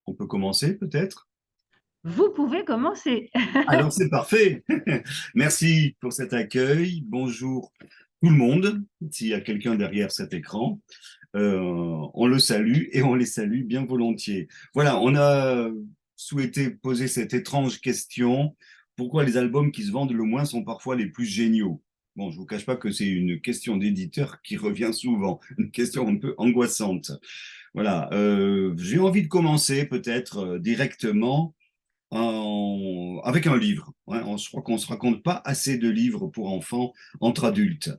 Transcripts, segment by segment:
On peut commencer peut-être? Vous pouvez commencer. Alors c'est parfait. Merci pour cet accueil. Bonjour tout le monde. S'il y a quelqu'un derrière cet écran, on le salue et on les salue bien volontiers. Voilà, on a souhaité poser cette étrange question. Pourquoi les albums qui se vendent le moins sont parfois les plus géniaux? Bon, je vous cache pas que c'est une question d'éditeur qui revient souvent, une question un peu angoissante. Voilà, j'ai envie de commencer peut-être directement avec un livre. Ouais, je crois qu'on ne se raconte pas assez de livres pour enfants entre adultes.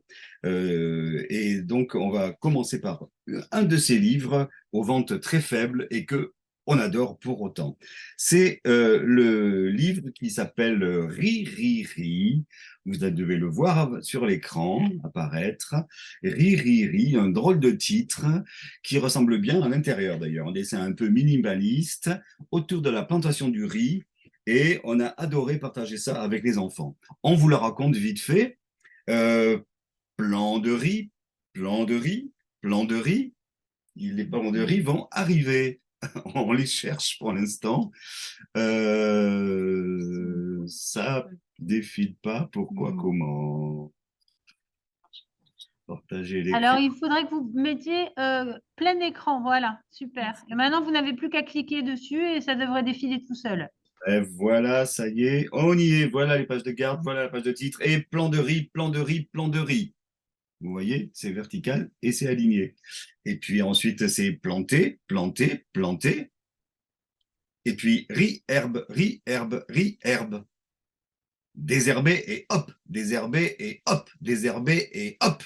Et donc, on va commencer par un de ces livres aux ventes très faibles et que on adore pour autant. C'est le livre qui s'appelle Ri, Ri, Ri. Vous devez le voir sur l'écran apparaître. Ri, Ri, Ri, un drôle de titre qui ressemble bien à l'intérieur d'ailleurs. Un dessin un peu minimaliste autour de la plantation du riz et on a adoré partager ça avec les enfants. On vous le raconte vite fait. Euh, Plan de riz, plan de riz, plan de riz. Les plans de riz vont arriver. On les cherche pour l'instant. Ça défile pas. Pourquoi, comment? Partager Alors, l'écran. il faudrait que vous mettiez plein écran. Voilà, super. Et maintenant, vous n'avez plus qu'à cliquer dessus et ça devrait défiler tout seul. Et voilà, ça y est, on y est. Voilà les pages de garde, voilà la page de titre. Et plan de riz, plan de riz, plan de riz. Vous voyez, c'est vertical et c'est aligné. Et puis ensuite, c'est planté, planté, planté. Et puis riz, herbe, riz, herbe, riz, herbe. Désherbé et hop, désherbé et hop, désherbé et hop.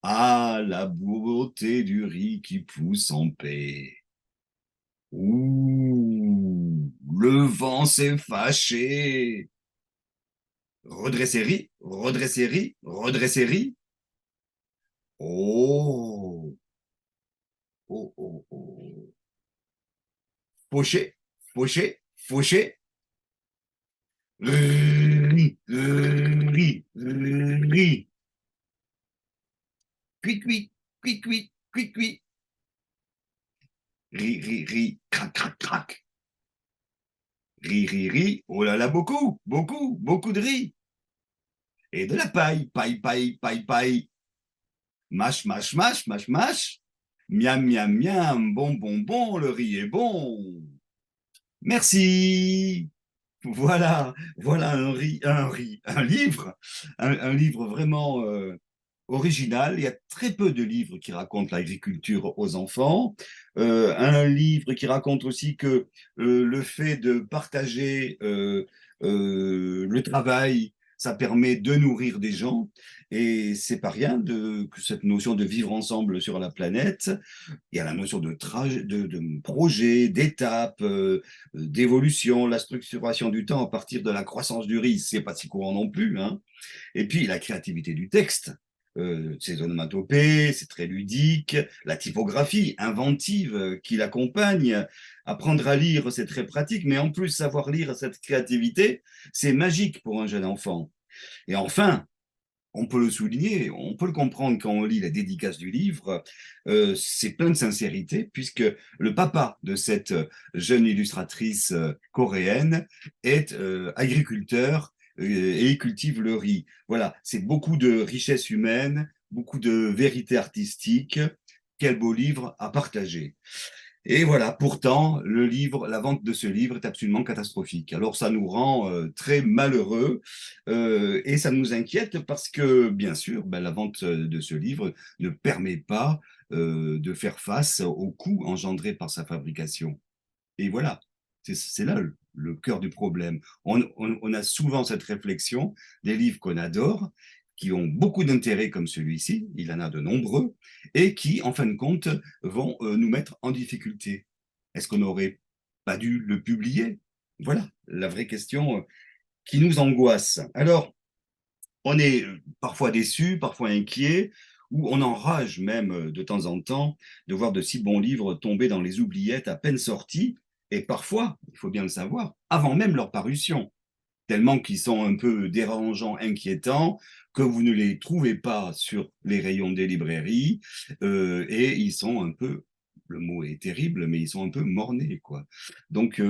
Ah, la beauté du riz qui pousse en paix. Ouh, le vent s'est fâché. Redresser riz, redresser riz, redresser riz. Oh, oh, oh, oh. Fauché, fauché, fauché. Riz, riz, riz. Cuit, cuit, cuit, cuit, cuit, cuit. Riz, riz, riz, crac, crac, crac. Riz, riz, riz. Oh là là, beaucoup, beaucoup, beaucoup de riz. Et de la paille, paille, paille, paille, paille. Mâche, mâche, mâche, mâche, mâche. Miam, miam, miam. Bon, bon, bon, le riz est bon. Merci. Voilà, voilà un livre, un livre vraiment original. Il y a très peu de livres qui racontent l'agriculture aux enfants. Un livre qui raconte aussi que le fait de partager le travail, ça permet de nourrir des gens. Et c'est pas rien que cette notion de vivre ensemble sur la planète. Il y a la notion de projet, d'étape, d'évolution, la structuration du temps à partir de la croissance du riz. C'est pas si courant non plus, hein. Et puis la créativité du texte. Ces onomatopées, c'est très ludique, la typographie inventive qui l'accompagne. Apprendre à lire, c'est très pratique, mais en plus, savoir lire cette créativité, c'est magique pour un jeune enfant. Et enfin, on peut le souligner, on peut le comprendre quand on lit la dédicace du livre, c'est plein de sincérité, puisque le papa de cette jeune illustratrice coréenne est agriculteur et il cultive le riz. Voilà, c'est beaucoup de richesse humaine, beaucoup de vérité artistique. Quel beau livre à partager. Et voilà, pourtant, la vente de ce livre est absolument catastrophique. Alors ça nous rend très malheureux et ça nous inquiète parce que, bien sûr, ben, la vente de ce livre ne permet pas de faire face aux coûts engendrés par sa fabrication. Et voilà, c'est là le cœur du problème. On a souvent cette réflexion des livres qu'on adore, qui ont beaucoup d'intérêt comme celui-ci, il en a de nombreux, et qui, en fin de compte, vont nous mettre en difficulté. Est-ce qu'on n'aurait pas dû le publier? Voilà la vraie question qui nous angoisse. Alors, on est parfois déçu, parfois inquiet, ou on enrage même de temps en temps de voir de si bons livres tomber dans les oubliettes à peine sortis, et parfois, il faut bien le savoir, avant même leur parution, tellement qu'ils sont un peu dérangeants, inquiétants, que vous ne les trouvez pas sur les rayons des librairies, et ils sont un peu le mot est terrible, mais ils sont un peu mornés, quoi. Donc,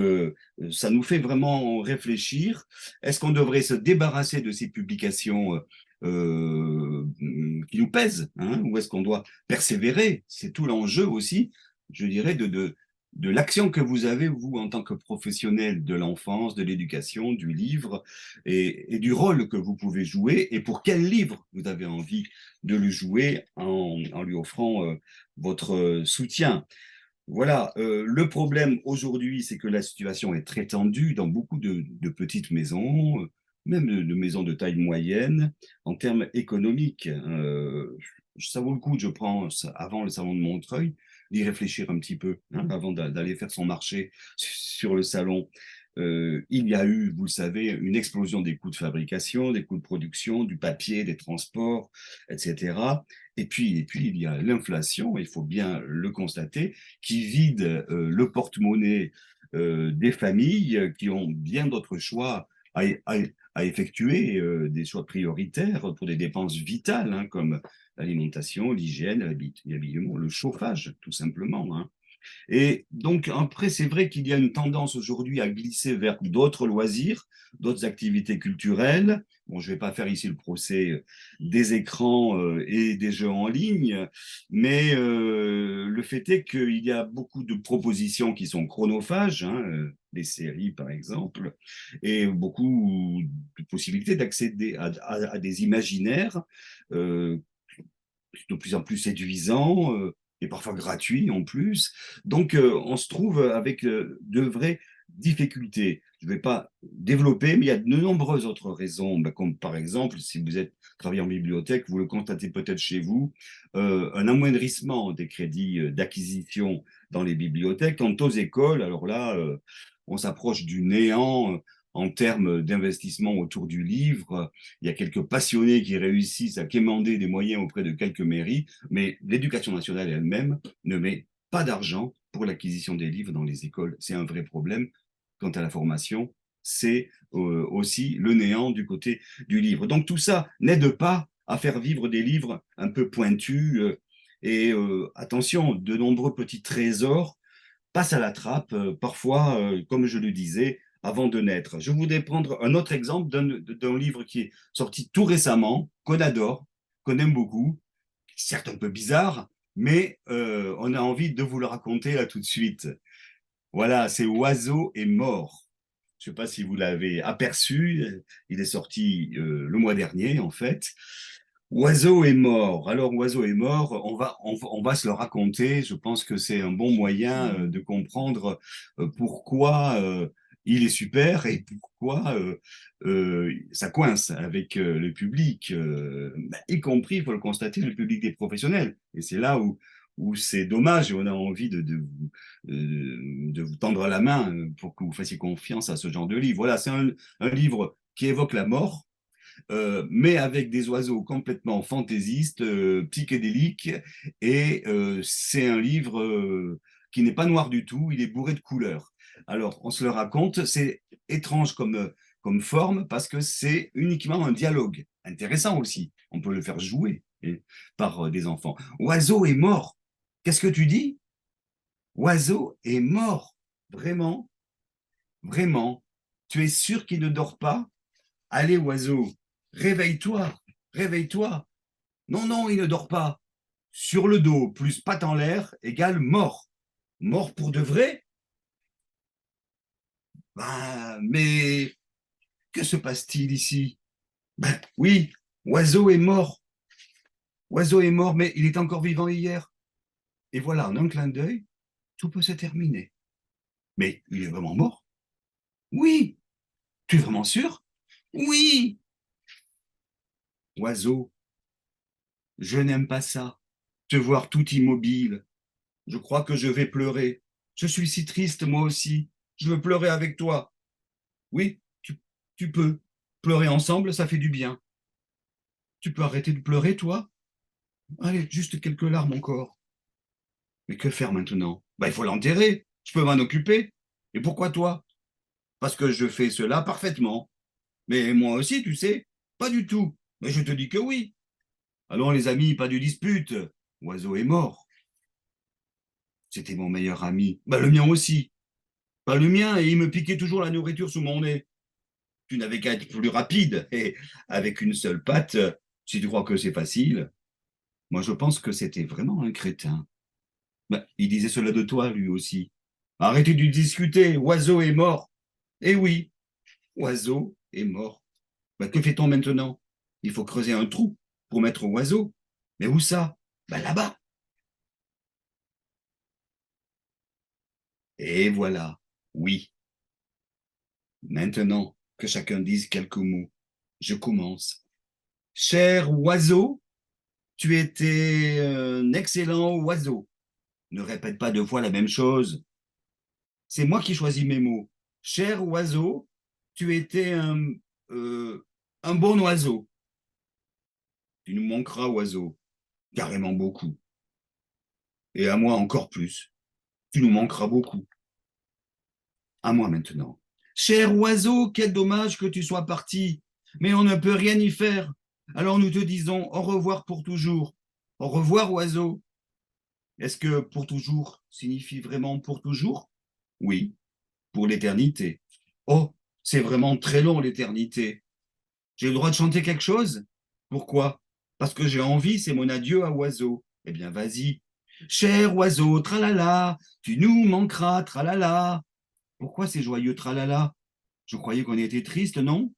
ça nous fait vraiment réfléchir. Est-ce qu'on devrait se débarrasser de ces publications qui nous pèsent, hein, ou est-ce qu'on doit persévérer? C'est tout l'enjeu aussi, je dirais, de l'action que vous avez, vous, en tant que professionnel de l'enfance, de l'éducation, du livre, et du rôle que vous pouvez jouer, et pour quel livre vous avez envie de le jouer en lui offrant votre soutien. Voilà, le problème aujourd'hui, c'est que la situation est très tendue dans beaucoup de petites maisons, même de maisons de taille moyenne, en termes économiques. Ça vaut le coup, je pense, avant le salon de Montreuil, d'y réfléchir un petit peu, hein, avant d'aller faire son marché sur le salon. Il y a eu, vous le savez, une explosion des coûts de fabrication, des coûts de production, du papier, des transports, etc. Et puis il y a l'inflation, il faut bien le constater, qui vide le porte-monnaie des familles qui ont bien d'autres choix à effectuer, des choix prioritaires pour des dépenses vitales, hein, comme l'alimentation, l'hygiène, l'habillement, le chauffage, tout simplement, hein. Et donc, après, c'est vrai qu'il y a une tendance aujourd'hui à glisser vers d'autres loisirs, d'autres activités culturelles. Bon, je ne vais pas faire ici le procès des écrans et des jeux en ligne, mais le fait est qu'il y a beaucoup de propositions qui sont chronophages, hein, les séries par exemple, et beaucoup de possibilités d'accéder à des imaginaires euh, de plus en plus séduisants, et parfois gratuits en plus. Donc, on se trouve avec de vraies difficultés. Je ne vais pas développer, mais il y a de nombreuses autres raisons, comme par exemple, si vous êtes travailleur en bibliothèque, vous le constatez peut-être chez vous, un amoindrissement des crédits d'acquisition dans les bibliothèques. Quant aux écoles, alors là, on s'approche du néant en termes d'investissement autour du livre. Il y a quelques passionnés qui réussissent à quémander des moyens auprès de quelques mairies, mais l'éducation nationale elle-même ne met pas d'argent pour l'acquisition des livres dans les écoles. C'est un vrai problème. Quant à la formation, c'est aussi le néant du côté du livre. Donc tout ça n'aide pas à faire vivre des livres un peu pointus. Et attention, de nombreux petits trésors passent à la trappe, parfois, comme je le disais, avant de naître. Je voudrais prendre un autre exemple d'un livre qui est sorti tout récemment, qu'on adore, qu'on aime beaucoup, certes un peu bizarre, mais on a envie de vous le raconter là tout de suite. Voilà, c'est Oiseau et mort. Je ne sais pas si vous l'avez aperçu, il est sorti le mois dernier en fait. Oiseau est mort. Alors, Oiseau est mort, on va se le raconter. Je pense que c'est un bon moyen de comprendre pourquoi il est super et pourquoi ça coince avec le public, y compris, il faut le constater, le public des professionnels. Et c'est là où c'est dommage et on a envie de vous tendre la main pour que vous fassiez confiance à ce genre de livre. Voilà, c'est un livre qui évoque la mort, mais avec des oiseaux complètement fantaisistes, psychédéliques, et c'est un livre qui n'est pas noir du tout, il est bourré de couleurs. Alors, on se le raconte, c'est étrange comme forme, parce que c'est uniquement un dialogue, intéressant aussi, on peut le faire jouer par des enfants. Oiseau est mort, qu'est-ce que tu dis? Oiseau est mort, vraiment, vraiment, tu es sûr qu'il ne dort pas? Allez, oiseau, réveille-toi, réveille-toi. Non, non, il ne dort pas. Sur le dos, plus patte en l'air, égale mort. Mort pour de vrai? Ben, mais que se passe-t-il ici? Ben, oui, oiseau est mort. Oiseau est mort, mais il est encore vivant hier. Et voilà, en un clin d'œil, tout peut se terminer. Mais il est vraiment mort? Oui. Tu es vraiment sûr? Oui. Oiseau, je n'aime pas ça. Te voir tout immobile. Je crois que je vais pleurer. Je suis si triste, moi aussi. Je veux pleurer avec toi. Oui, tu peux. Pleurer ensemble, ça fait du bien. Tu peux arrêter de pleurer, toi? Allez, juste quelques larmes encore. Mais que faire maintenant? Bah, il faut l'enterrer. Je peux m'en occuper. Et pourquoi toi? Parce que je fais cela parfaitement. Mais moi aussi, tu sais, pas du tout. Mais je te dis que oui. Allons, les amis, pas de dispute. Oiseau est mort. C'était mon meilleur ami. Bah, le mien aussi. Pas le mien, et il me piquait toujours la nourriture sous mon nez. Tu n'avais qu'à être plus rapide. Et avec une seule patte, si tu crois que c'est facile, moi je pense que c'était vraiment un crétin. Bah, il disait cela de toi, lui aussi. Arrêtez de discuter, Oiseau est mort. Eh oui, Oiseau est mort. Bah, que fait-on maintenant? Il faut creuser un trou pour mettre Oiseau. Mais où ça? Bah, là-bas. Et voilà, oui. Maintenant que chacun dise quelques mots, je commence. Cher oiseau, tu étais un excellent oiseau. Ne répète pas deux fois la même chose. C'est moi qui choisis mes mots. Cher oiseau, tu étais euh, un bon oiseau. Tu nous manqueras, oiseau, carrément beaucoup. Et à moi encore plus. Tu nous manqueras beaucoup. À moi maintenant. Cher oiseau, quel dommage que tu sois parti, mais on ne peut rien y faire. Alors nous te disons au revoir pour toujours. Au revoir, oiseau. Est-ce que pour toujours signifie vraiment pour toujours? Oui, pour l'éternité. Oh, c'est vraiment très long, l'éternité. J'ai le droit de chanter quelque chose? Pourquoi? Parce que j'ai envie, c'est mon adieu à oiseau. Eh bien, vas-y. Cher oiseau, tralala, tu nous manqueras, tralala. Pourquoi ces joyeux tralala? Je croyais qu'on était triste, non?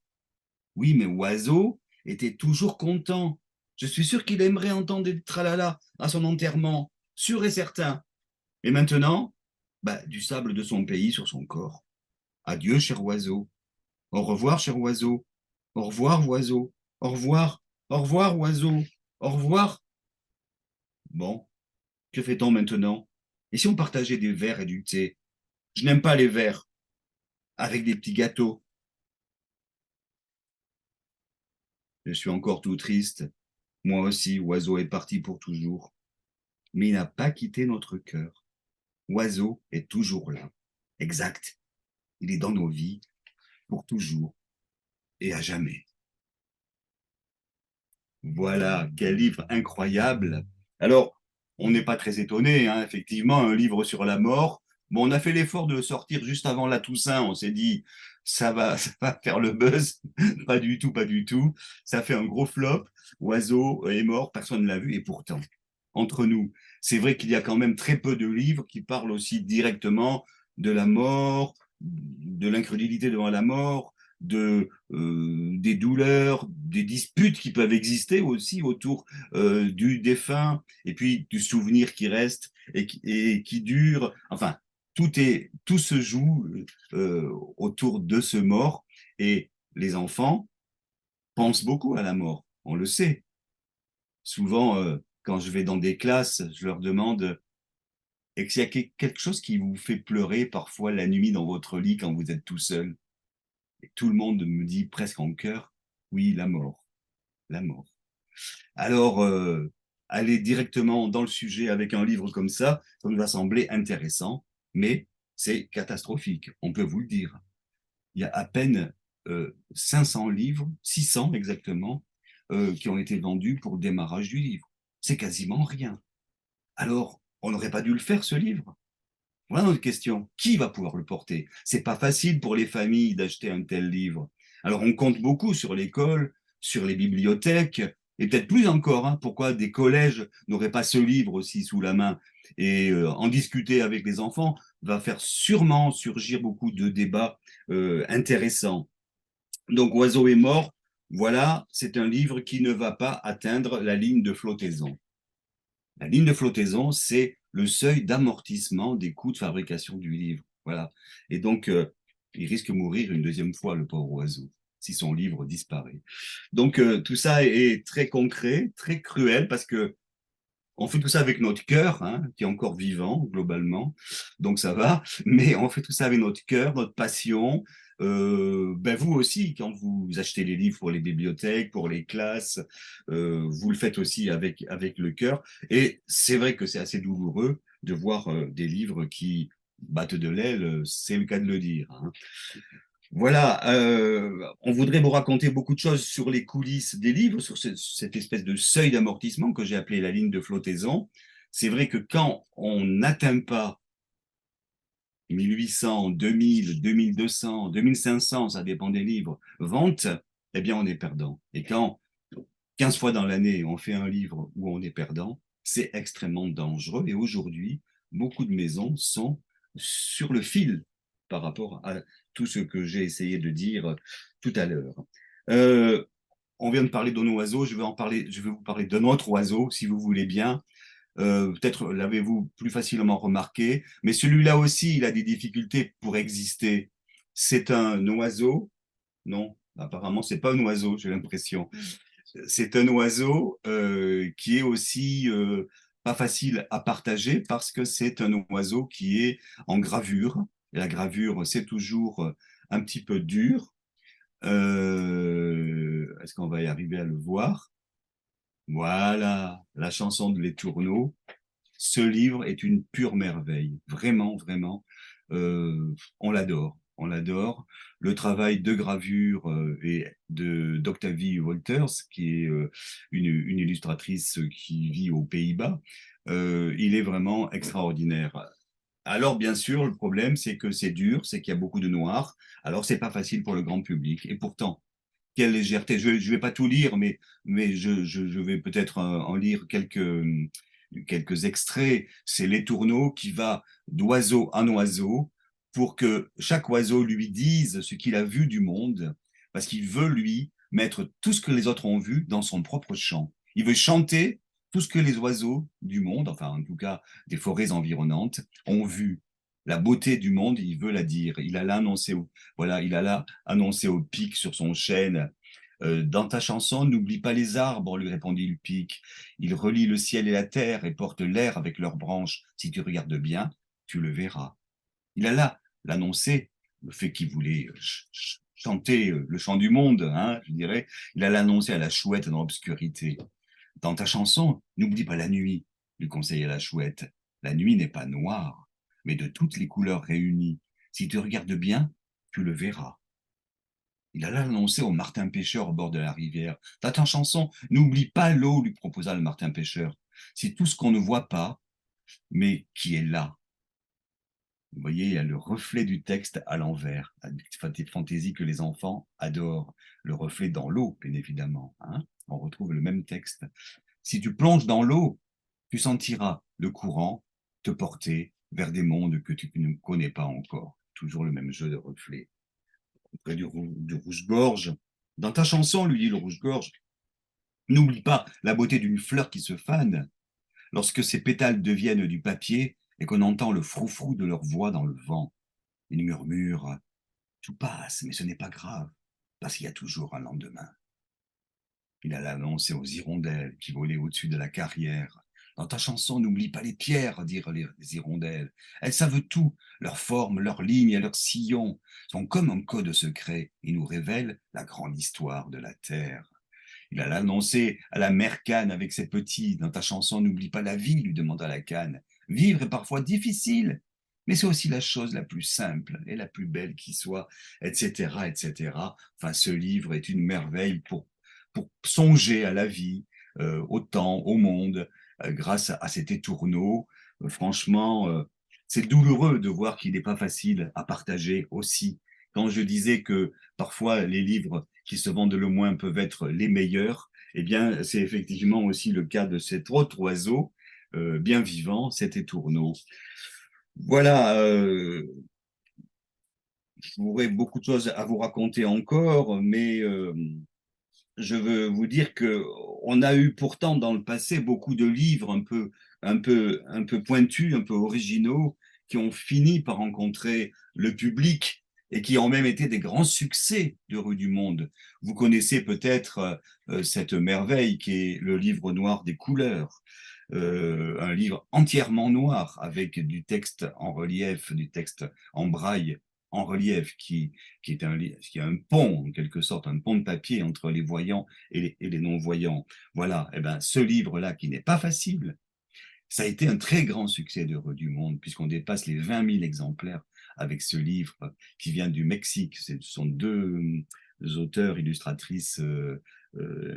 Oui, mais Oiseau était toujours content. Je suis sûr qu'il aimerait entendre des tralala à son enterrement, sûr et certain. Et maintenant, bah, du sable de son pays sur son corps. Adieu, cher oiseau. Au revoir, cher oiseau. Au revoir, oiseau. Au revoir. Au revoir, oiseau. Au revoir. Bon, que fait-on maintenant? Et si on partageait des verres et du thé? Je n'aime pas les verres, avec des petits gâteaux. Je suis encore tout triste. Moi aussi, Oiseau est parti pour toujours. Mais il n'a pas quitté notre cœur. Oiseau est toujours là. Exact. Il est dans nos vies pour toujours et à jamais. Voilà, quel livre incroyable. Alors, on n'est pas très étonné, hein, effectivement, un livre sur la mort. Bon, on a fait l'effort de le sortir juste avant la Toussaint. On s'est dit, ça va faire le buzz. Pas du tout, pas du tout. Ça fait un gros flop. Oiseau est mort, personne ne l'a vu. Et pourtant, entre nous, c'est vrai qu'il y a quand même très peu de livres qui parlent aussi directement de la mort, de l'incrédulité devant la mort, des douleurs, des disputes qui peuvent exister aussi autour du défunt, et puis du souvenir qui reste et qui dure. Enfin, tout se joue autour de ce mort, et les enfants pensent beaucoup à la mort, on le sait. Souvent, quand je vais dans des classes, je leur demande est-ce qu'il y a quelque chose qui vous fait pleurer parfois la nuit dans votre lit quand vous êtes tout seul? Et tout le monde me dit presque en chœur, oui, la mort, la mort. Alors, aller directement dans le sujet avec un livre comme ça nous va sembler intéressant, mais c'est catastrophique, on peut vous le dire. Il y a à peine 500 livres, 600 exactement, qui ont été vendus pour le démarrage du livre. C'est quasiment rien. Alors, on n'aurait pas dû le faire, ce livre. Voilà notre question. Qui va pouvoir le porter? C'est pas facile pour les familles d'acheter un tel livre. Alors on compte beaucoup sur l'école, sur les bibliothèques, et peut-être plus encore, hein, pourquoi des collèges n'auraient pas ce livre aussi sous la main? Et en discuter avec les enfants va faire sûrement surgir beaucoup de débats intéressants. Donc Oiseau est mort, voilà, c'est un livre qui ne va pas atteindre la ligne de flottaison. La ligne de flottaison, c'est le seuil d'amortissement des coûts de fabrication du livre. Voilà. Et donc, il risque de mourir une deuxième fois, le pauvre oiseau, si son livre disparaît. Donc, tout ça est très concret, très cruel, parce que on fait tout ça avec notre cœur, hein, qui est encore vivant globalement, donc ça va, mais on fait tout ça avec notre cœur, notre passion. Ben vous aussi, quand vous achetez les livres pour les bibliothèques, pour les classes, vous le faites aussi avec le cœur. Et c'est vrai que c'est assez douloureux de voir des livres qui battent de l'aile, c'est le cas de le dire, hein. Voilà, on voudrait vous raconter beaucoup de choses sur les coulisses des livres, sur cette espèce de seuil d'amortissement que j'ai appelé la ligne de flottaison. c'est vrai que quand on n'atteint pas 1800, 2000, 2200, 2500, ça dépend des livres, ventes, eh bien, on est perdant. Et quand 15 fois dans l'année, on fait un livre où on est perdant, c'est extrêmement dangereux. Et aujourd'hui, beaucoup de maisons sont sur le fil par rapport à tout ce que j'ai essayé de dire tout à l'heure. Euh, on vient de parler d'un oiseau, je vais vous parler d'un autre oiseau, si vous voulez bien. Peut-être l'avez-vous plus facilement remarqué, mais celui-là aussi, il a des difficultés pour exister. C'est un oiseau, non, apparemment, c'est pas un oiseau, j'ai l'impression. C'est un oiseau qui est aussi pas facile à partager parce que c'est un oiseau qui est en gravure. Et la gravure, c'est toujours un petit peu dur. Est-ce qu'on va y arriver à le voir? Voilà, la chanson de Les Tourneaux. Ce livre est une pure merveille, vraiment, vraiment. On l'adore, on l'adore. Le travail de gravure et de d'Octavie Wolters, qui est une illustratrice qui vit aux Pays-Bas, il est vraiment extraordinaire. Alors, bien sûr, le problème, c'est que c'est dur, c'est qu'il y a beaucoup de noir. Alors, c'est pas facile pour le grand public. Et pourtant, quelle légèreté. Je ne vais pas tout lire, mais je vais peut-être en lire quelques extraits. C'est l'étourneau qui va d'oiseau en oiseau pour que chaque oiseau lui dise ce qu'il a vu du monde, parce qu'il veut, lui, mettre tout ce que les autres ont vu dans son propre chant. Il veut chanter tout ce que les oiseaux du monde, enfin en tout cas des forêts environnantes, ont vu. La beauté du monde, il veut la dire. Il a l'annoncé, voilà, il a là annoncé au pic sur son chêne. Dans ta chanson, n'oublie pas les arbres, lui répondit le pic. Ils relient le ciel et la terre et portent l'air avec leurs branches. Si tu regardes bien, tu le verras. Il a là l'annoncé, le fait qu'il voulait chanter le chant du monde, hein, je dirais. Il a l'annoncé à la chouette dans l'obscurité. Dans ta chanson, n'oublie pas la nuit, lui conseillait la chouette. La nuit n'est pas noire, mais de toutes les couleurs réunies. Si tu regardes bien, tu le verras. Il alla l'annoncer au Martin pêcheur au bord de la rivière. Dans ta chanson, n'oublie pas l'eau, lui proposa le Martin pêcheur. C'est tout ce qu'on ne voit pas, mais qui est là. Vous voyez, il y a le reflet du texte à l'envers, des fantaisies que les enfants adorent. Le reflet dans l'eau, bien évidemment, hein. On retrouve le même texte. Si tu plonges dans l'eau, tu sentiras le courant te porter vers des mondes que tu ne connais pas encore. Toujours le même jeu de reflets. Près du rouge-gorge. Dans ta chanson, lui dit le rouge-gorge, n'oublie pas la beauté d'une fleur qui se fane lorsque ses pétales deviennent du papier et qu'on entend le froufrou de leur voix dans le vent. Ils murmurent, tout passe, mais ce n'est pas grave, parce qu'il y a toujours un lendemain. Il alla annoncer aux hirondelles qui volaient au-dessus de la carrière. Dans ta chanson, n'oublie pas les pierres, dirent les hirondelles. Elles savent tout, leurs formes, leurs lignes et leurs sillons sont comme un code secret et nous révèlent la grande histoire de la Terre. Il alla annoncer à la mère canne avec ses petits. Dans ta chanson, n'oublie pas la vie, lui demanda la canne. Vivre est parfois difficile, mais c'est aussi la chose la plus simple et la plus belle qui soit, etc., etc. Enfin, ce livre est une merveille pour songer à la vie, au temps, au monde, grâce à cet étourneau. Franchement, c'est douloureux de voir qu'il n'est pas facile à partager aussi. Quand je disais que parfois les livres qui se vendent le moins peuvent être les meilleurs, eh bien, c'est effectivement aussi le cas de cet autre oiseau bien vivant, cet étourneau. Voilà, j'aurais beaucoup de choses à vous raconter encore, mais je veux vous dire que on a eu pourtant dans le passé beaucoup de livres un peu pointus, un peu originaux, qui ont fini par rencontrer le public et qui ont même été des grands succès de Rue du Monde. Vous connaissez peut-être cette merveille qui est le livre noir des couleurs, un livre entièrement noir avec du texte en relief, du texte en braille en relief qui est un pont, en quelque sorte, un pont de papier entre les voyants et les non-voyants. Voilà, et ben, ce livre-là, qui n'est pas facile, ça a été un très grand succès de Rue du Monde, puisqu'on dépasse les 20 000 exemplaires avec ce livre qui vient du Mexique. Ce sont deux auteurs, illustratrices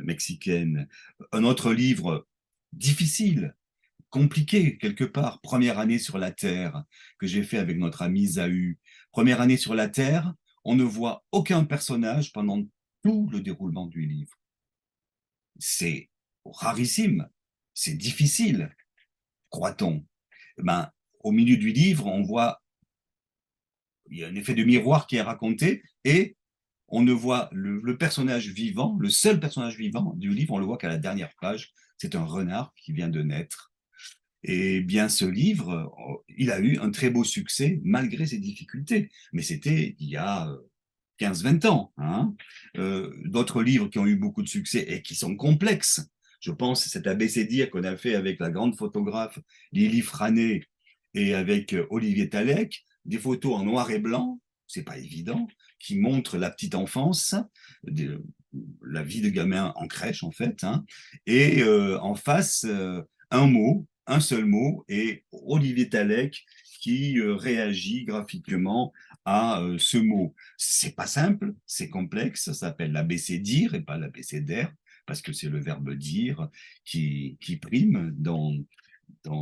mexicaines. Un autre livre difficile, compliqué quelque part. Première année sur la Terre que j'ai fait avec notre ami Zahu. Première année sur la Terre, on ne voit aucun personnage pendant tout le déroulement du livre. C'est rarissime, c'est difficile, croit-on. Ben, au milieu du livre, on voit, il y a un effet de miroir qui est raconté et on ne voit le personnage vivant, le seul personnage vivant du livre, on le voit qu'à la dernière page, c'est un renard qui vient de naître. Et bien ce livre, il a eu un très beau succès malgré ses difficultés. Mais c'était il y a 15-20 ans. Hein. D'autres livres qui ont eu beaucoup de succès et qui sont complexes. Je pense à cet abécédaire qu'on a fait avec la grande photographe Lily Franet et avec Olivier Talek, des photos en noir et blanc, c'est pas évident, qui montrent la petite enfance, de, la vie de gamin en crèche en fait, hein, et en face, un mot, un seul mot, et Olivier Talek qui réagit graphiquement à ce mot. C'est pas simple, c'est complexe, ça s'appelle l'abécédaire et pas l'abécédaire, parce que c'est le verbe dire qui prime dans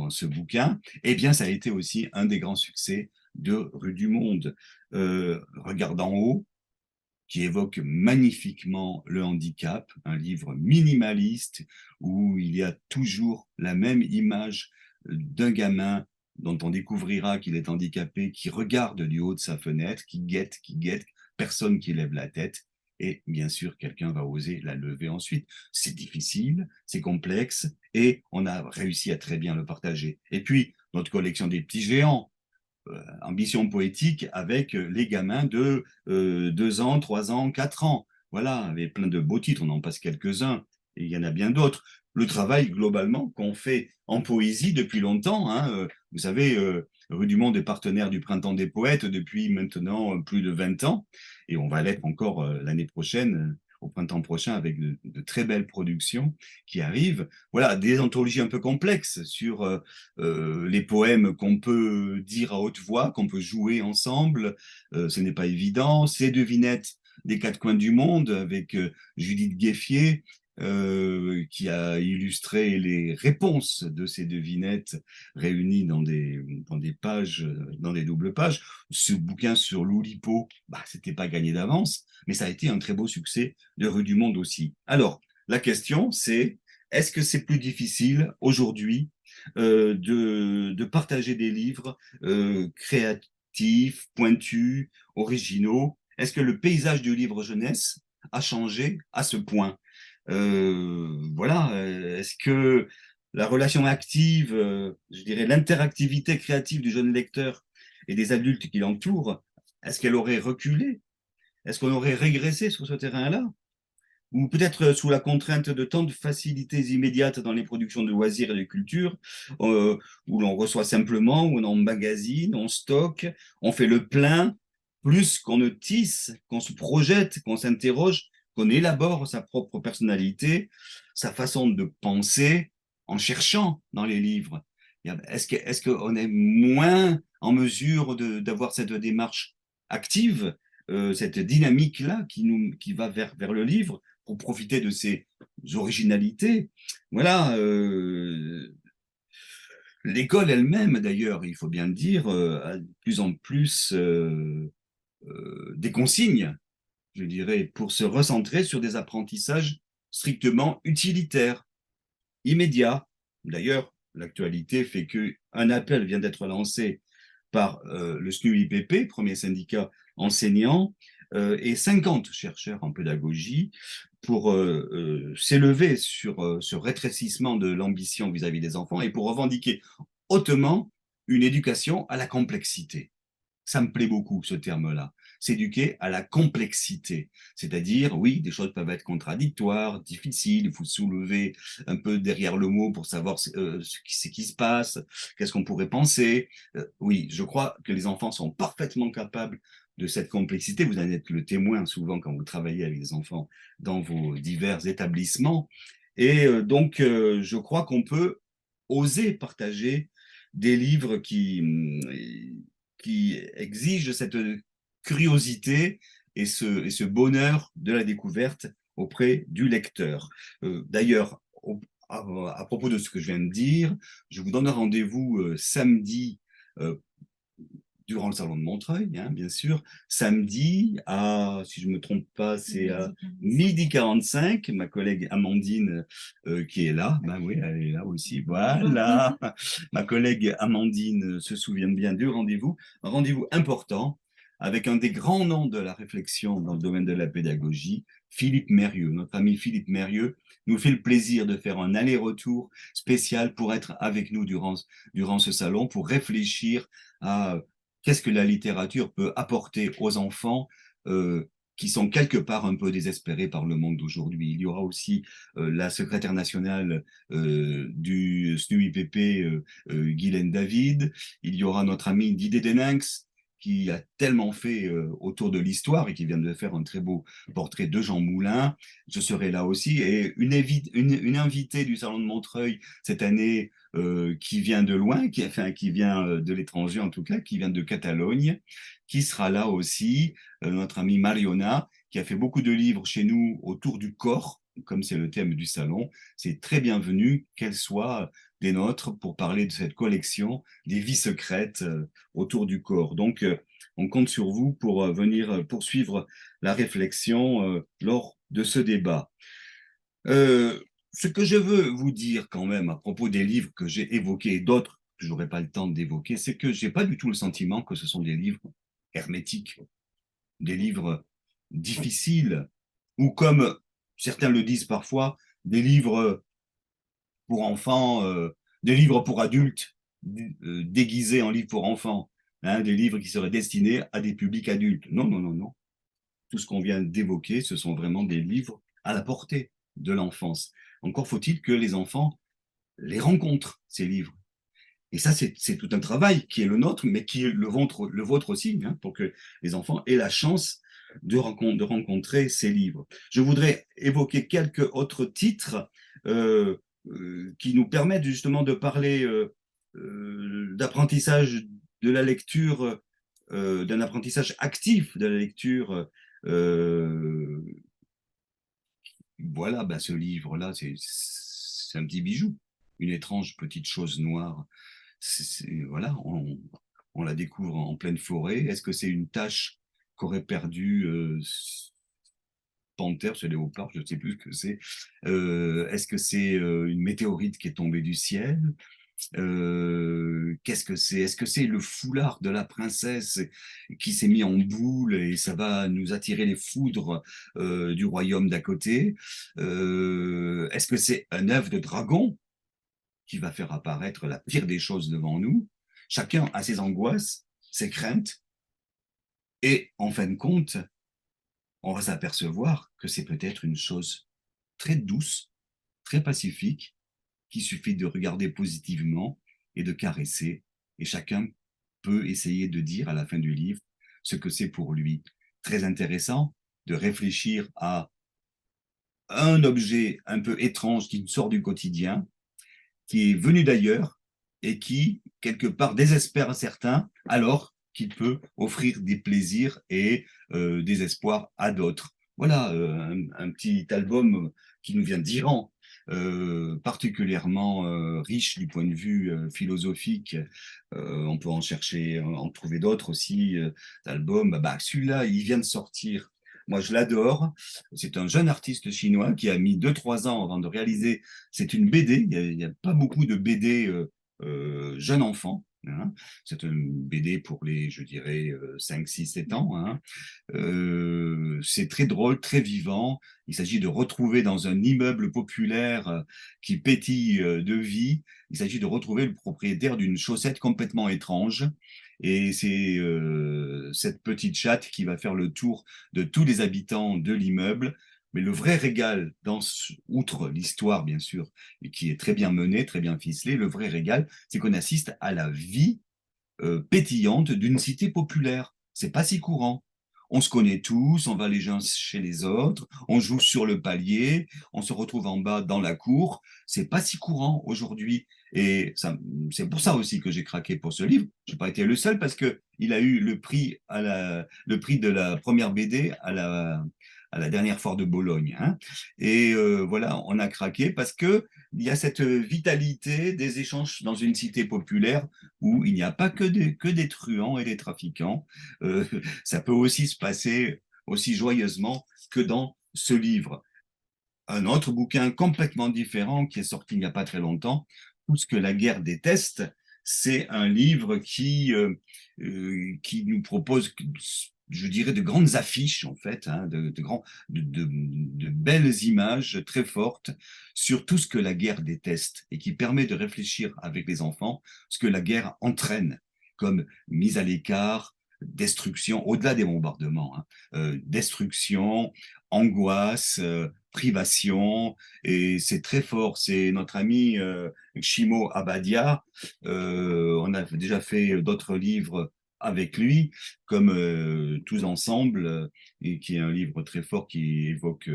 ce bouquin. Eh bien, ça a été aussi un des grands succès de Rue du Monde. Regarde en haut, qui évoque magnifiquement le handicap, un livre minimaliste où il y a toujours la même image d'un gamin dont on découvrira qu'il est handicapé, qui regarde du haut de sa fenêtre, qui guette, personne qui lève la tête, et bien sûr, quelqu'un va oser la lever ensuite. C'est difficile, c'est complexe, et on a réussi à très bien le partager. Et puis, notre collection des petits géants, ambition poétique avec les gamins de 2 ans, 3 ans, 4 ans. Voilà, avec plein de beaux titres, on en passe quelques-uns, et il y en a bien d'autres. Le travail, globalement, qu'on fait en poésie depuis longtemps, hein, vous savez, Rue du Monde est partenaire du Printemps des Poètes depuis maintenant plus de 20 ans, et on va l'être encore l'année prochaine, au printemps prochain, avec de très belles productions qui arrivent. Voilà, des anthologies un peu complexes sur les poèmes qu'on peut dire à haute voix, qu'on peut jouer ensemble, ce n'est pas évident. Ces devinettes des quatre coins du monde avec Judith Gueffier, qui a illustré les réponses de ces devinettes réunies dans des pages, dans des doubles pages. Ce bouquin sur l'Oulipo, bah, c'était pas gagné d'avance, mais ça a été un très beau succès de Rue du Monde aussi. Alors, la question, c'est est-ce que c'est plus difficile aujourd'hui de partager des livres créatifs, pointus, originaux? Est-ce que le paysage du livre jeunesse a changé à ce point? Voilà, est-ce que la relation active, je dirais l'interactivité créative du jeune lecteur et des adultes qui l'entourent, est-ce qu'elle aurait reculé? Est-ce qu'on aurait régressé sur ce terrain-là? Ou peut-être sous la contrainte de tant de facilités immédiates dans les productions de loisirs et de culture, où l'on reçoit simplement, où on emmagasine, on stocke, on fait le plein, plus qu'on ne tisse, qu'on se projette, qu'on s'interroge, qu'on élabore sa propre personnalité, sa façon de penser en cherchant dans les livres. Est-ce qu'on est moins en mesure d'avoir cette démarche active, cette dynamique-là qui va vers le livre, pour profiter de ses originalités. Voilà, l'école elle-même, d'ailleurs, il faut bien le dire, a de plus en plus des consignes, je dirais, pour se recentrer sur des apprentissages strictement utilitaires, immédiats. D'ailleurs, l'actualité fait qu'un appel vient d'être lancé par le SNUIPP, premier syndicat enseignant, et 50 chercheurs en pédagogie pour s'élever sur ce rétrécissement de l'ambition vis-à-vis des enfants et pour revendiquer hautement une éducation à la complexité. Ça me plaît beaucoup, ce terme-là. S'éduquer à la complexité. C'est-à-dire, oui, des choses peuvent être contradictoires, difficiles, il faut soulever un peu derrière le mot pour savoir ce qui se passe, qu'est-ce qu'on pourrait penser. Oui, je crois que les enfants sont parfaitement capables de cette complexité. Vous en êtes le témoin souvent quand vous travaillez avec des enfants dans vos divers établissements. Et donc, je crois qu'on peut oser partager des livres qui exige cette curiosité et ce bonheur de la découverte auprès du lecteur. D'ailleurs, à propos de ce que je viens de dire, je vous donne rendez-vous samedi euh, durant le salon de Montreuil, hein, bien sûr. Samedi, si je ne me trompe pas, c'est à midi 45. Ma collègue Amandine, qui est là, ben oui, elle est là aussi. Voilà, ma collègue Amandine se souvient bien du rendez-vous. Un rendez-vous important avec un des grands noms de la réflexion dans le domaine de la pédagogie, Philippe Mérieux. Notre ami Philippe Mérieux nous fait le plaisir de faire un aller-retour spécial pour être avec nous durant ce salon, pour réfléchir à qu'est-ce que la littérature peut apporter aux enfants qui sont quelque part un peu désespérés par le monde d'aujourd'hui. Il y aura aussi la secrétaire nationale du SNUIPP, Guylaine David. Il y aura notre ami Didier Deninx, qui a tellement fait autour de l'histoire et qui vient de faire un très beau portrait de Jean Moulin. Je serai là aussi. Et une invitée du Salon de Montreuil cette année, qui vient de loin, qui vient de l'étranger en tout cas, qui vient de Catalogne, qui sera là aussi, notre amie Mariona, qui a fait beaucoup de livres chez nous autour du corps, comme c'est le thème du salon. C'est très bienvenu qu'elle soit des nôtres pour parler de cette collection des vies secrètes autour du corps. Donc, on compte sur vous pour venir poursuivre la réflexion lors de ce débat. Ce que je veux vous dire quand même à propos des livres que j'ai évoqués et d'autres que je n'aurai pas le temps d'évoquer, c'est que je n'ai pas du tout le sentiment que ce sont des livres hermétiques, des livres difficiles, ou comme certains le disent parfois, des livres pour enfants, des livres pour adultes, déguisés en livres pour enfants, hein, des livres qui seraient destinés à des publics adultes. Non, non, non, non. Tout ce qu'on vient d'évoquer, ce sont vraiment des livres à la portée de l'enfance. Encore faut-il que les enfants les rencontrent, ces livres. Et ça, c'est tout un travail qui est le nôtre, mais qui est le vôtre aussi, hein, pour que les enfants aient la chance de rencontrer ces livres. Je voudrais évoquer quelques autres titres qui nous permettent justement de parler d'apprentissage de la lecture, d'un apprentissage actif de la lecture. Euh, voilà, bah, ce livre-là, c'est un petit bijou, une étrange petite chose noire. Voilà, on la découvre en pleine forêt. Est-ce que c'est une tâche qu'aurait perdue Panthère, ce léopard, je ne sais plus ce que c'est. Est-ce que c'est une météorite qui est tombée du ciel? Qu'est-ce que c'est? Est-ce que c'est le foulard de la princesse qui s'est mis en boule et ça va nous attirer les foudres du royaume d'à côté? Est-ce que c'est un œuf de dragon qui va faire apparaître la pire des choses devant nous? Chacun a ses angoisses, ses craintes, et en fin de compte, on va s'apercevoir que c'est peut-être une chose très douce, très pacifique, qu'il suffit de regarder positivement et de caresser, et chacun peut essayer de dire à la fin du livre ce que c'est pour lui. Très intéressant de réfléchir à un objet un peu étrange qui sort du quotidien, qui est venu d'ailleurs et qui, quelque part, désespère certains, alors qu'il peut offrir des plaisirs et des espoirs à d'autres. Voilà un petit album qui nous vient d'Iran, particulièrement riche du point de vue philosophique. On peut en chercher, en trouver d'autres aussi, d'albums. Bah, celui-là, il vient de sortir. Moi, je l'adore. C'est un jeune artiste chinois qui a mis 2-3 ans avant de réaliser. C'est une BD. Il n'y a, pas beaucoup de BD jeunes enfants, hein. C'est une BD pour les, je dirais, 5, 6, 7 ans, hein. C'est très drôle, très vivant. Il s'agit de retrouver dans un immeuble populaire qui pétille de vie, il s'agit de retrouver le propriétaire d'une chaussette complètement étrange. Et c'est cette petite chatte qui va faire le tour de tous les habitants de l'immeuble. Mais le vrai régal, outre l'histoire bien sûr, et qui est très bien menée, très bien ficelée, le vrai régal, c'est qu'on assiste à la vie pétillante d'une cité populaire. C'est pas si courant. On se connaît tous, on va les uns chez les autres, on joue sur le palier, on se retrouve en bas dans la cour. C'est pas si courant aujourd'hui. Et c'est pour ça aussi que j'ai craqué pour ce livre. Je n'ai pas été le seul parce que il a eu le prix de la première BD à la dernière foire de Bologne, hein. Et voilà, on a craqué parce que il y a cette vitalité des échanges dans une cité populaire où il n'y a pas que des truands et des trafiquants. Euh, Ça peut aussi se passer aussi joyeusement que dans ce livre. Un autre bouquin complètement différent qui est sorti il n'y a pas très longtemps, Tout ce que la guerre déteste, c'est un livre qui nous propose, je dirais, de grandes affiches, en fait, hein, de belles images très fortes sur tout ce que la guerre déteste et qui permet de réfléchir avec les enfants ce que la guerre entraîne, comme mise à l'écart, destruction, au-delà des bombardements, hein, destruction, angoisse, privation, et c'est très fort. C'est notre ami Shimo Abadia. On a déjà fait d'autres livres avec lui, comme Tous ensemble, et qui est un livre très fort qui évoque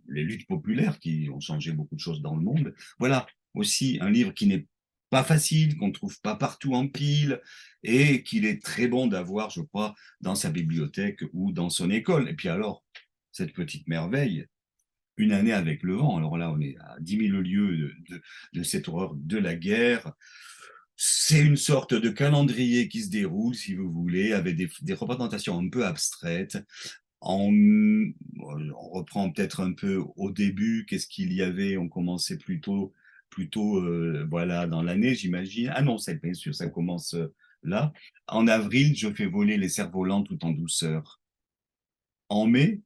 les luttes populaires qui ont changé beaucoup de choses dans le monde. Voilà aussi un livre qui n'est pas facile, qu'on ne trouve pas partout en pile, et qu'il est très bon d'avoir, je crois, dans sa bibliothèque ou dans son école. Et puis alors, cette petite merveille, Une année avec le vent. Alors là, on est à 10 000 lieues de cette horreur de la guerre. C'est une sorte de calendrier qui se déroule, si vous voulez, avec des représentations un peu abstraites. On reprend peut-être un peu au début, qu'est-ce qu'il y avait? On commençait plutôt voilà, dans l'année, j'imagine. Ah non, c'est bien sûr, ça commence là. En avril, je fais voler les cerfs-volants tout en douceur. En mai,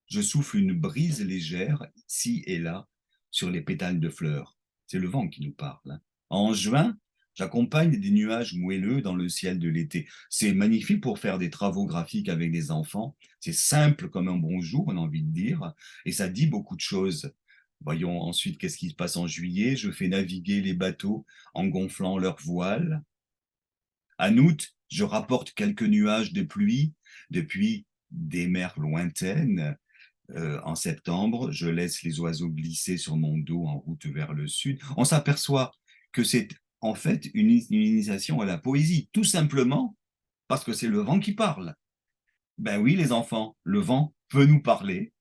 je souffle une brise légère, ci et là, sur les pétales de fleurs. C'est le vent qui nous parle, hein. En juin, j'accompagne des nuages moelleux dans le ciel de l'été. C'est magnifique pour faire des travaux graphiques avec des enfants. C'est simple comme un bonjour, on a envie de dire, et ça dit beaucoup de choses. Voyons ensuite qu'est-ce qui se passe en juillet. Je fais naviguer les bateaux en gonflant leurs voiles. En août, je rapporte quelques nuages de pluie depuis des mers lointaines. En septembre, je laisse les oiseaux glisser sur mon dos en route vers le sud. On s'aperçoit que c'est en fait une initiation à la poésie, tout simplement parce que c'est le vent qui parle. Ben oui, les enfants, le vent peut nous parler,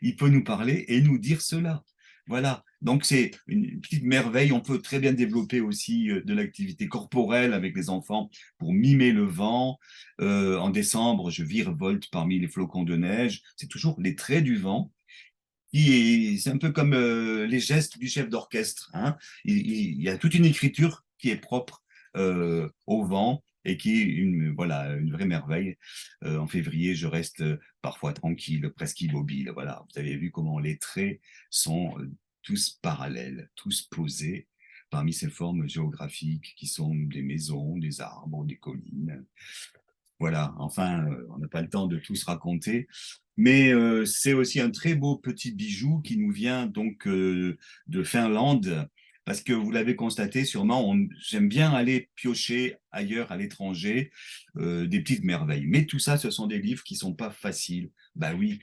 il peut nous parler et nous dire cela. Voilà, donc c'est une petite merveille. On peut très bien développer aussi de l'activité corporelle avec les enfants pour mimer le vent. En décembre, je virevolte parmi les flocons de neige. C'est toujours les traits du vent. C'est un peu comme les gestes du chef d'orchestre, hein. Il y a toute une écriture qui est propre au vent et qui est voilà, une vraie merveille. En février, je reste parfois tranquille, presque immobile. Voilà, vous avez vu comment les traits sont tous parallèles, tous posés parmi ces formes géographiques qui sont des maisons, des arbres, des collines. Voilà, enfin, on n'a pas le temps de tout se raconter, mais c'est aussi un très beau petit bijou qui nous vient donc de Finlande, parce que vous l'avez constaté sûrement, j'aime bien aller piocher ailleurs à l'étranger des petites merveilles. Mais tout ça, ce sont des livres qui sont pas faciles. Bah oui,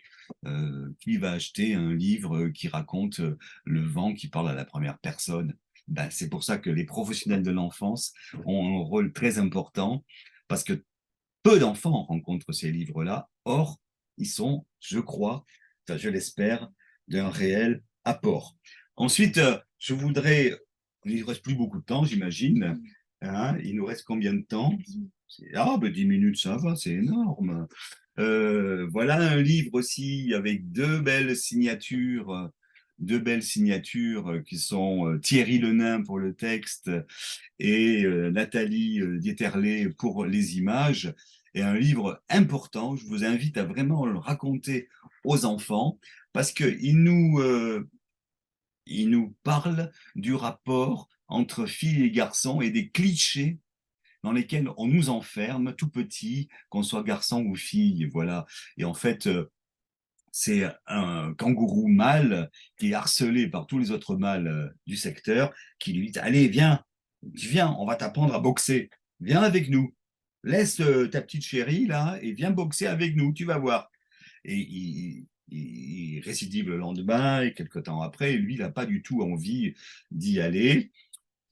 qui va acheter un livre qui raconte le vent qui parle à la première personne? Ben, c'est pour ça que les professionnels de l'enfance ont un rôle très important, parce que peu d'enfants rencontrent ces livres-là. Or, ils sont, je crois, enfin, je l'espère, d'un réel apport. Ensuite, je voudrais, il ne reste plus beaucoup de temps, j'imagine, hein. Il nous reste combien de temps? Ah, ben 10 minutes, ça va, c'est énorme. Voilà un livre aussi avec deux belles signatures qui sont Thierry Lenain pour le texte et Nathalie Dieterlé pour les images. Et un livre important, je vous invite à vraiment le raconter aux enfants parce il nous parle du rapport entre filles et garçons et des clichés dans lesquels on nous enferme tout petit, qu'on soit garçon ou fille, voilà. Et en fait, c'est un kangourou mâle qui est harcelé par tous les autres mâles du secteur, qui lui dit, allez, viens, on va t'apprendre à boxer, viens avec nous, laisse ta petite chérie là et viens boxer avec nous, tu vas voir. Et il récidive le lendemain et quelques temps après, lui, il n'a pas du tout envie d'y aller.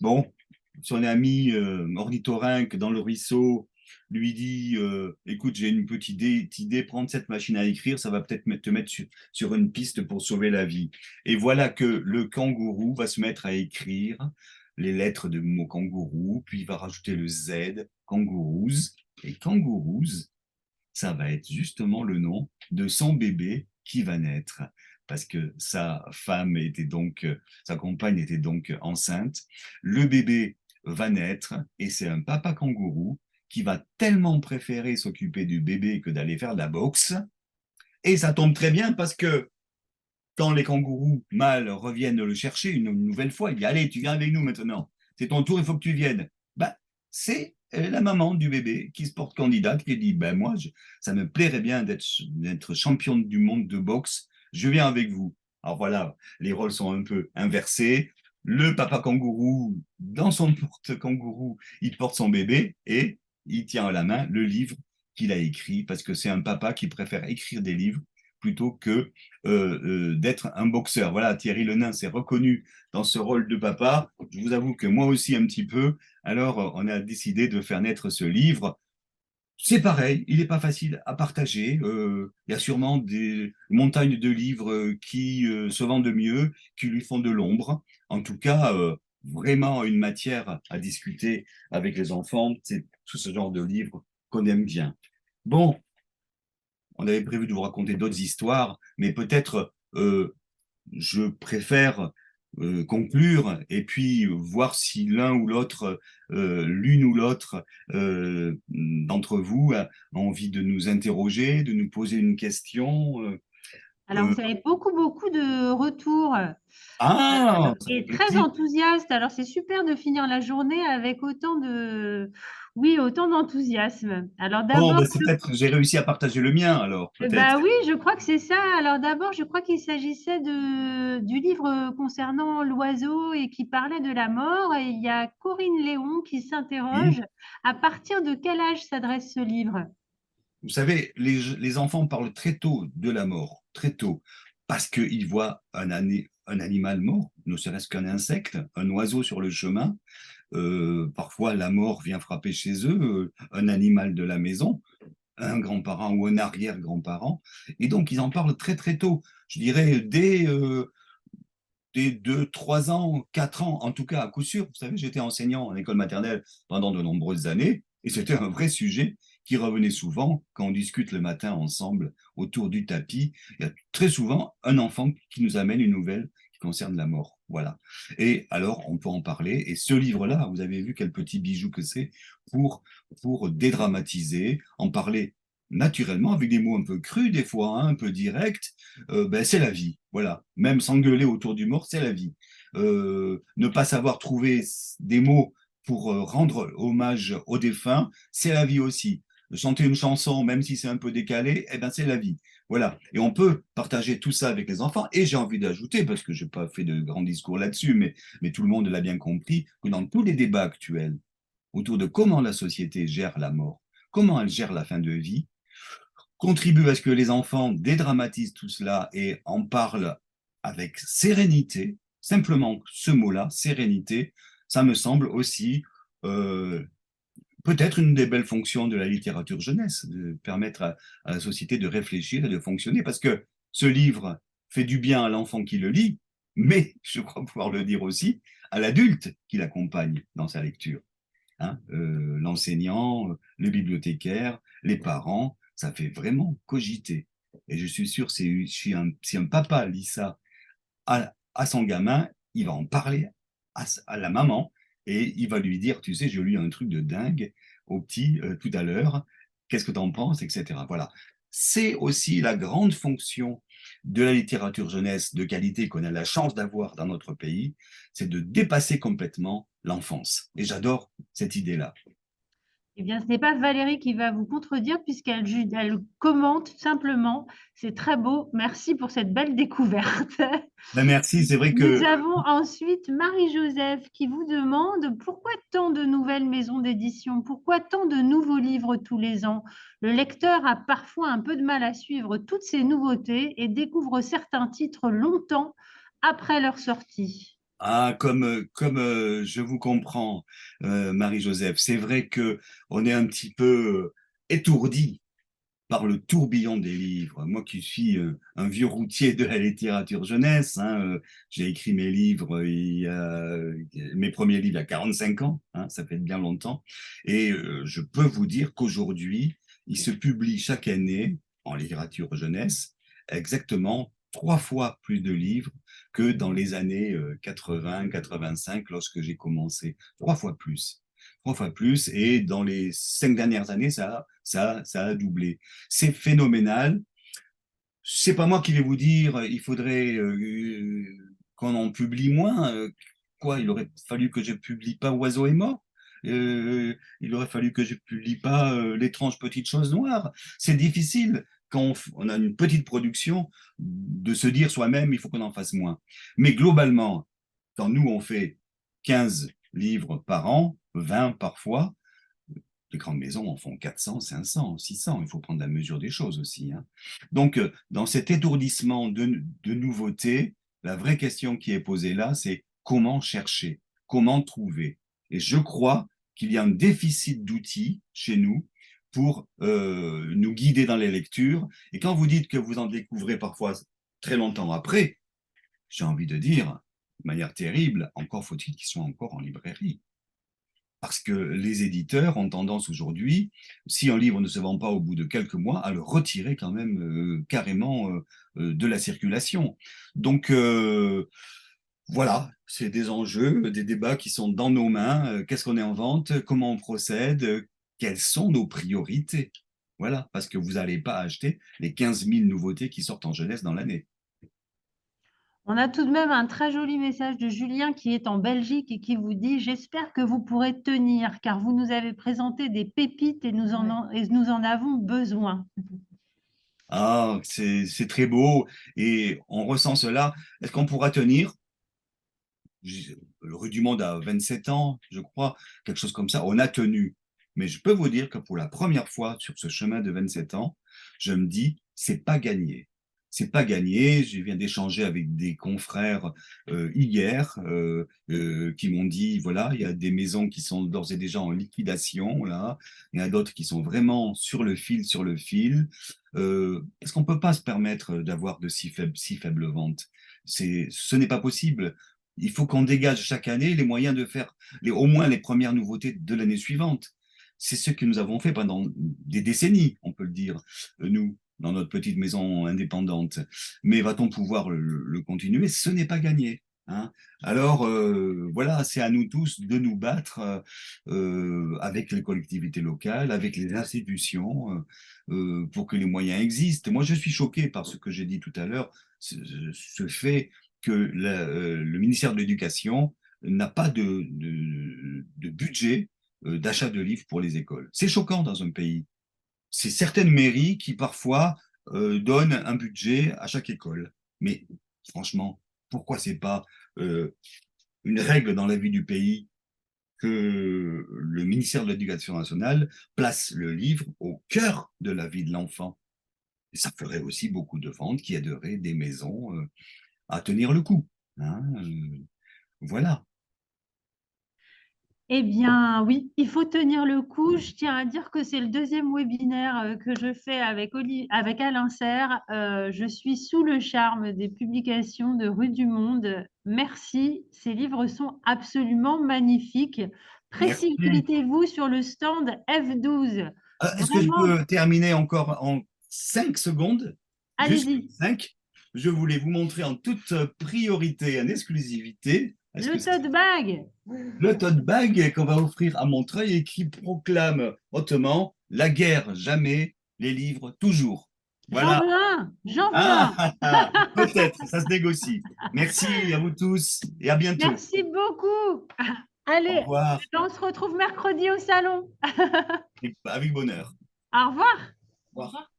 Bon, son ami ornithorynque dans le ruisseau, lui dit écoute, j'ai une petite idée, prends cette machine à écrire, ça va peut-être te mettre sur une piste pour sauver la vie. Et voilà que le kangourou va se mettre à écrire les lettres de mot kangourou, puis il va rajouter le Z, kangourous, et kangourous, ça va être justement le nom de son bébé qui va naître. Parce que sa femme était donc, sa compagne était donc enceinte. Le bébé va naître et c'est un papa kangourou qui va tellement préférer s'occuper du bébé que d'aller faire de la boxe. Et ça tombe très bien parce que quand les kangourous mâles reviennent le chercher une nouvelle fois, il dit allez, tu viens avec nous maintenant. C'est ton tour, il faut que tu viennes. Ben, c'est la maman du bébé qui se porte candidate, qui dit ben moi, ça me plairait bien d'être championne du monde de boxe. Je viens avec vous. Alors voilà, les rôles sont un peu inversés. Le papa kangourou, dans son porte-kangourou, il porte son bébé et il tient à la main le livre qu'il a écrit parce que c'est un papa qui préfère écrire des livres plutôt que d'être un boxeur. Voilà, Thierry Lenain s'est reconnu dans ce rôle de papa. Je vous avoue que moi aussi un petit peu. Alors, on a décidé de faire naître ce livre. C'est pareil, il n'est pas facile à partager. Il y a sûrement des montagnes de livres qui se vendent mieux, qui lui font de l'ombre. En tout cas, vraiment une matière à discuter avec les enfants. C'est tout ce genre de livres qu'on aime bien. Bon, on avait prévu de vous raconter d'autres histoires, mais peut-être je préfère conclure et puis voir si l'un ou l'autre, l'une ou l'autre d'entre vous a envie de nous interroger, de nous poser une question. Alors, Euh, vous avez beaucoup, beaucoup de retours ah, ça fait et très plaisir. enthousiastes. Alors, c'est super de finir la journée avec autant de, oui, autant d'enthousiasme. Alors, Bon, d'abord, ben, c'est peut-être j'ai réussi à partager le mien alors, peut-être. bah oui, je crois que c'est ça. Alors, d'abord, je crois qu'il s'agissait du livre concernant l'oiseau et qui parlait de la mort. Et il y a Corinne Léon qui Oui. s'interroge à partir de quel âge s'adresse ce livre? Vous savez, les enfants parlent très tôt de la mort, très tôt, parce qu'ils voient un animal mort, ne serait-ce qu'un insecte, un oiseau sur le chemin. Parfois, la mort vient frapper chez eux, un animal de la maison, un grand-parent ou un arrière-grand-parent. Et donc, ils en parlent très, très tôt. Je dirais dès 2, 3 ans, 4 ans, en tout cas, à coup sûr. Vous savez, j'étais enseignant en école maternelle pendant de nombreuses années et c'était un vrai sujet qui revenait souvent quand on discute le matin ensemble autour du tapis. Il y a très souvent un enfant qui nous amène une nouvelle qui concerne la mort. Voilà. Et alors, on peut en parler. Et ce livre-là, vous avez vu quel petit bijou que c'est pour, pour dédramatiser, en parler naturellement, avec des mots un peu crus, des fois hein, un peu directs, ben, c'est la vie. Voilà. Même s'engueuler autour du mort, c'est la vie. Ne pas savoir trouver des mots pour rendre hommage aux défunts, c'est la vie aussi. Chanter une chanson, même si c'est un peu décalé, eh ben, c'est la vie. Voilà. Et on peut partager tout ça avec les enfants. Et j'ai envie d'ajouter, parce que je n'ai pas fait de grands discours là-dessus, mais tout le monde l'a bien compris, que dans tous les débats actuels autour de comment la société gère la mort, comment elle gère la fin de vie, contribue à ce que les enfants dédramatisent tout cela et en parlent avec sérénité, simplement ce mot-là, sérénité, ça me semble aussi euh, peut-être une des belles fonctions de la littérature jeunesse, de permettre à la société de réfléchir et de fonctionner, parce que ce livre fait du bien à l'enfant qui le lit, mais je crois pouvoir le dire aussi à l'adulte qui l'accompagne dans sa lecture hein, l'enseignant, le bibliothécaire, les parents, ça fait vraiment cogiter. Et je suis sûr, si un papa lit ça à son gamin, il va en parler à la maman et il va lui dire, tu sais, je lis un truc de dingue au petit tout à l'heure, qu'est-ce que tu en penses, etc. Voilà. C'est aussi la grande fonction de la littérature jeunesse de qualité qu'on a la chance d'avoir dans notre pays, c'est de dépasser complètement l'enfance. Et j'adore cette idée-là. Eh bien, ce n'est pas Valérie qui va vous contredire puisqu'elle commente simplement. C'est très beau. Merci pour cette belle découverte. Ben merci, c'est vrai Nous que avons ensuite Marie-Joseph qui vous demande pourquoi tant de nouvelles maisons d'édition? Pourquoi tant de nouveaux livres tous les ans? Le lecteur a parfois un peu de mal à suivre toutes ces nouveautés et découvre certains titres longtemps après leur sortie. Ah, je vous comprends, Marie-Joseph. C'est vrai que on est un petit peu étourdi par le tourbillon des livres. Moi qui suis un vieux routier de la littérature jeunesse, hein, j'ai écrit mes livres, mes premiers livres il y a 45 ans, hein, ça fait bien longtemps, et je peux vous dire qu'aujourd'hui, il se publie chaque année en littérature jeunesse exactement 3 fois plus de livres que dans les années 80, 85, lorsque j'ai commencé. 3 fois plus. 3 fois plus, et dans les 5 dernières années, ça a doublé. C'est phénoménal. C'est pas moi qui vais vous dire, il faudrait qu'on en publie moins. Quoi, il aurait fallu que je publie pas Oiseau est mort. Il aurait fallu que je publie pas L'étrange petite chose noire. C'est difficile quand on a une petite production de se dire soi-même, il faut qu'on en fasse moins. Mais globalement, quand nous on fait 15 livres par an, 20 parfois, les grandes maisons en font 400, 500, 600. Il faut prendre la mesure des choses aussi, hein. Donc, dans cet étourdissement de nouveautés, la vraie question qui est posée là, c'est comment chercher, comment trouver. Et je crois qu'il y a un déficit d'outils chez nous pour nous guider dans les lectures. Et quand vous dites que vous en découvrez parfois très longtemps après, j'ai envie de dire, de manière terrible, encore faut-il qu'ils soient encore en librairie. Parce que les éditeurs ont tendance aujourd'hui, si un livre ne se vend pas au bout de quelques mois, à le retirer quand même carrément de la circulation. Donc voilà, c'est des enjeux, des débats qui sont dans nos mains. Qu'est-ce qu'on est en vente? Comment on procède? Quelles sont nos priorités? Voilà, parce que vous n'allez pas acheter les 15 000 nouveautés qui sortent en jeunesse dans l'année. On a tout de même un très joli message de Julien qui est en Belgique et qui vous dit: «J'espère que vous pourrez tenir, car vous nous avez présenté des pépites et nous en avons besoin». Ah, c'est très beau et on ressent cela. Est-ce qu'on pourra tenir? Rue du Monde à 27 ans, je crois, quelque chose comme ça. On a tenu. Mais je peux vous dire que pour la première fois sur ce chemin de 27 ans, je me dis, c'est pas gagné. C'est pas gagné. Je viens d'échanger avec des confrères hier qui m'ont dit, voilà, il y a des maisons qui sont d'ores et déjà en liquidation, là. Il y en a d'autres qui sont vraiment sur le fil, sur le fil. Est-ce qu'on peut pas se permettre d'avoir de si faibles ventes? Ce n'est pas possible. Il faut qu'on dégage chaque année les moyens de faire au moins les premières nouveautés de l'année suivante. C'est ce que nous avons fait pendant des décennies, on peut le dire, nous, dans notre petite maison indépendante. Mais va-t-on pouvoir le continuer? Ce n'est pas gagné, hein. Alors, voilà, c'est à nous tous de nous battre avec les collectivités locales, avec les institutions, pour que les moyens existent. Moi, je suis choqué par ce que j'ai dit tout à l'heure, ce fait que le ministère de l'Éducation n'a pas de budget d'achat de livres pour les écoles. C'est choquant dans un pays. C'est certaines mairies qui parfois donnent un budget à chaque école. Mais franchement, pourquoi c'est pas une règle dans la vie du pays que le ministère de l'Éducation nationale place le livre au cœur de la vie de l'enfant? Et ça ferait aussi beaucoup de ventes qui aideraient des maisons à tenir le coup, hein, voilà. Eh bien, oui, il faut tenir le coup. Je tiens à dire que c'est le deuxième webinaire que je fais avec Alain Serre. Je suis sous le charme des publications de Rue du Monde. Merci, ces livres sont absolument magnifiques. Merci. Précipitez-vous sur le stand F12. Est-ce que je Vraiment, peux terminer encore en 5 secondes? Juste allez-y. 5. Je voulais vous montrer en toute priorité, en exclusivité, est-ce que Le c'est tote bag. le tote bag qu'on va offrir à Montreuil et qui proclame hautement la guerre jamais, les livres toujours. J'en Voilà. veux un, j'en veux Ah, un. ah, ah. Peut-être, ça se négocie. Merci à vous tous et à bientôt. Merci beaucoup. Au Allez, revoir. on se retrouve mercredi au salon. Avec bonheur. Au revoir. Au revoir.